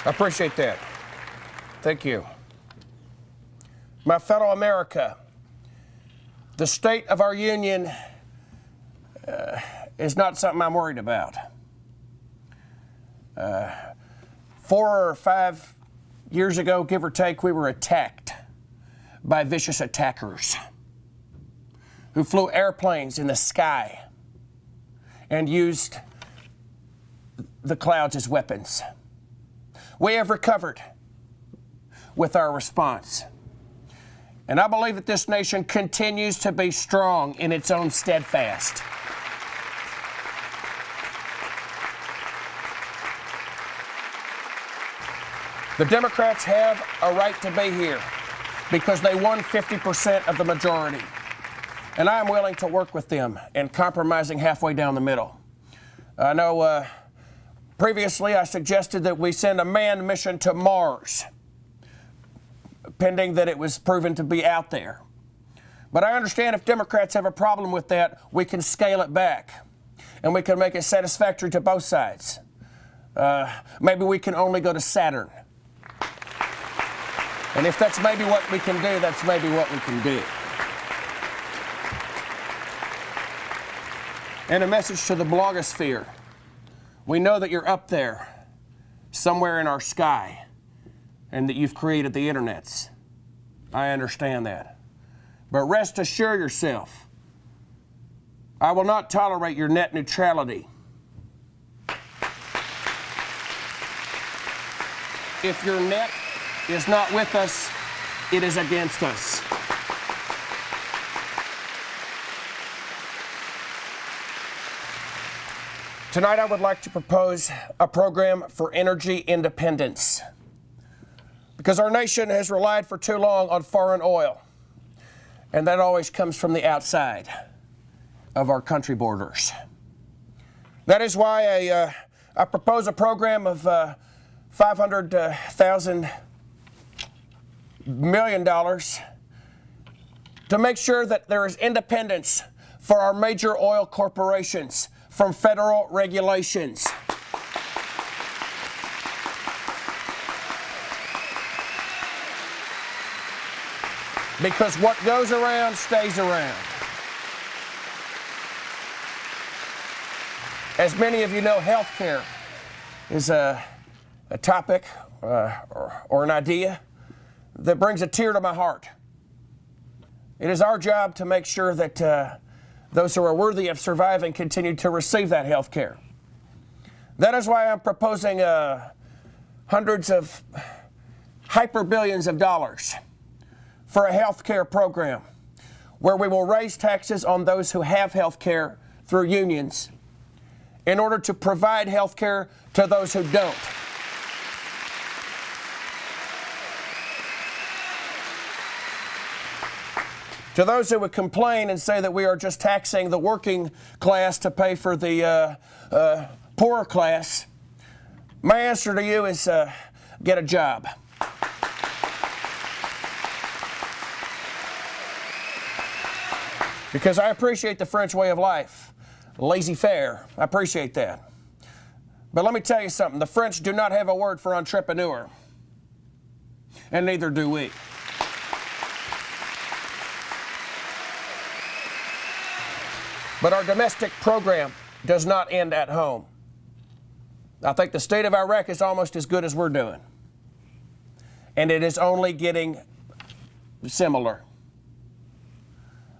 I appreciate that. Thank you. My fellow America, the state of our union is not something I'm worried about. 4 or 5 years ago, give or take, we were attacked by vicious attackers who flew airplanes in the sky and used the clouds as weapons. We have recovered with our response. And I believe that this nation continues to be strong in its own steadfast. The Democrats have a right to be here because they won 50% of the majority. And I am willing to work with them in compromising halfway down the middle. I know previously I suggested that we send a manned mission to Mars, pending that it was proven to be out there. But I understand if Democrats have a problem with that, we can scale it back and we can make it satisfactory to both sides. Maybe we can only go to Saturn. And if that's maybe what we can do, that's maybe what we can do. And a message to the blogosphere. We know that you're up there, somewhere in our sky, and that you've created the internets. I understand that. But rest assured yourself, I will not tolerate your net neutrality. If your net is not with us, it is against us. Tonight I would like to propose a program for energy independence, because our nation has relied for too long on foreign oil, and that always comes from the outside of our country borders. That is why I propose a program of $500,000 million to make sure that there is independence for our major oil corporations from federal regulations. Because what goes around stays around. As many of you know, health care is a topic or an idea that brings a tear to my heart. It is our job to make sure that those who are worthy of surviving continue to receive that health care. That is why I'm proposing hundreds of hyper-billions of dollars for a health care program where we will raise taxes on those who have health care through unions in order to provide health care to those who don't. To those who would complain and say that we are just taxing the working class to pay for the poorer class, my answer to you is get a job. Because I appreciate the French way of life, laissez-faire. I appreciate that. But let me tell you something. The French do not have a word for entrepreneur, and neither do we. But our domestic program does not end at home. I think the state of Iraq is almost as good as we're doing. And it is only getting similar.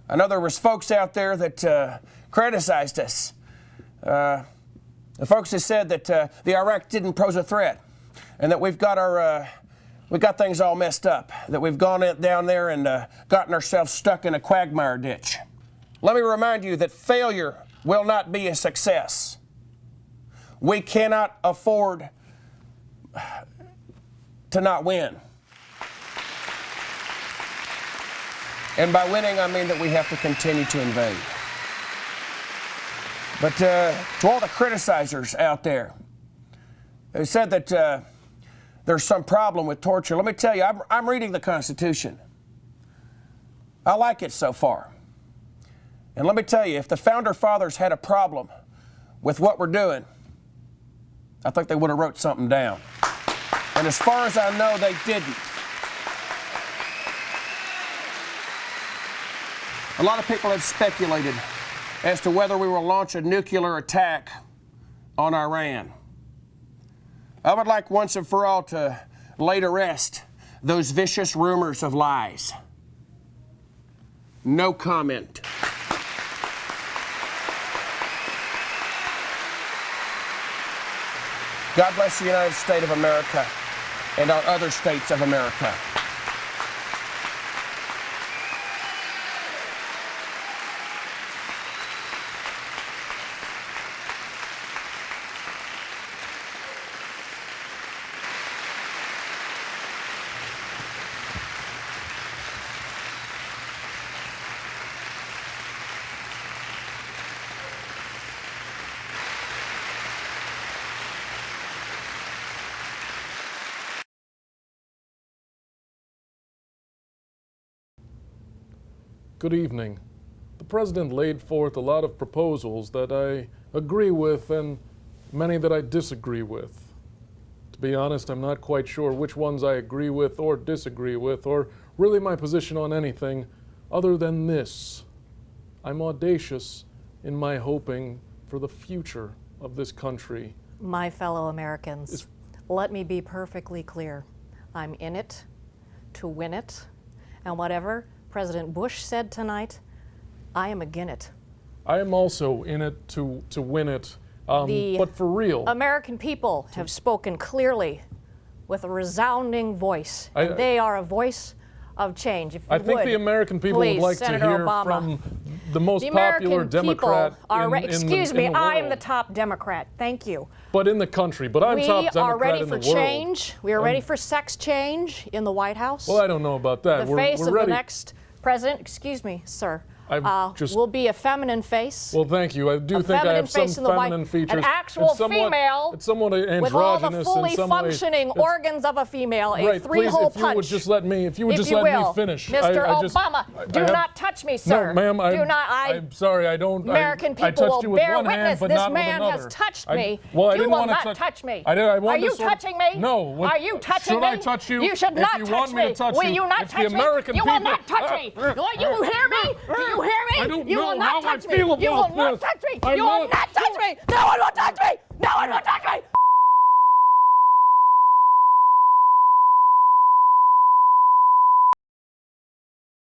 I know there was folks out there that criticized us. The folks that said that the Iraq didn't pose a threat, and that we've got things all messed up, that we've gone down there and gotten ourselves stuck in a quagmire ditch. Let me remind you that failure will not be a success. We cannot afford to not win. And by winning, I mean that we have to continue to invade. But to all the criticizers out there who said that there's some problem with torture, let me tell you, I'm reading the Constitution. I like it so far. And let me tell you, if the Founder Fathers had a problem with what we're doing, I think they would have wrote something down. And as far as I know, they didn't. A lot of people have speculated as to whether we will launch a nuclear attack on Iran. I would like once and for all to lay to rest those vicious rumors of lies. No comment. God bless the United States of America and our other states of America. Good evening. The President laid forth a lot of proposals that I agree with and many that I disagree with. To be honest, I'm not quite sure which ones I agree with or disagree with, or really my position on anything other than this. I'm audacious in my hoping for the future of this country. My fellow Americans, let me be perfectly clear. I'm in it to win it, and whatever President Bush said tonight, I am agin it. I am also in it to win it, but for real. American people have spoken clearly with a resounding voice, and they are a voice of change. If you I think the American people please, would like Senator to hear Obama. From the most The popular American Democrat people are excuse me, in the I am world. the top Democrat. Thank you. But in the country, but I'm top We Democrat are ready in for the world. change. We are ready for sex change in the White House. Well, I don't know about that. The face we're of ready. the next president, excuse me, sir, just- will be a feminine face. Well, thank you. I do think I have some feminine features. An actual It's somewhat, female it's somewhat androgynous with all the fully in some way. functioning organs of a female, a Right, three-hole please, if you would just let me, if you will. finish. Mr. Obama, do not touch me, sir. No, ma'am, I'm sorry, I don't. American I people touched will you with bear one hand, witness. but This not with man another. has touched me. Well, I you didn't will want not to touch me. I Are you touching me? No. Are you touching me? Should I touch you? You should not if you touch want me. To touch Will you, you not if touch the me? American You people, will not touch me. Do you hear me? Do you hear me? I don't You know will not how I touch me. feel You will about not this. touch me. I'm You will not- not touch me. No one will touch me. No one will touch me.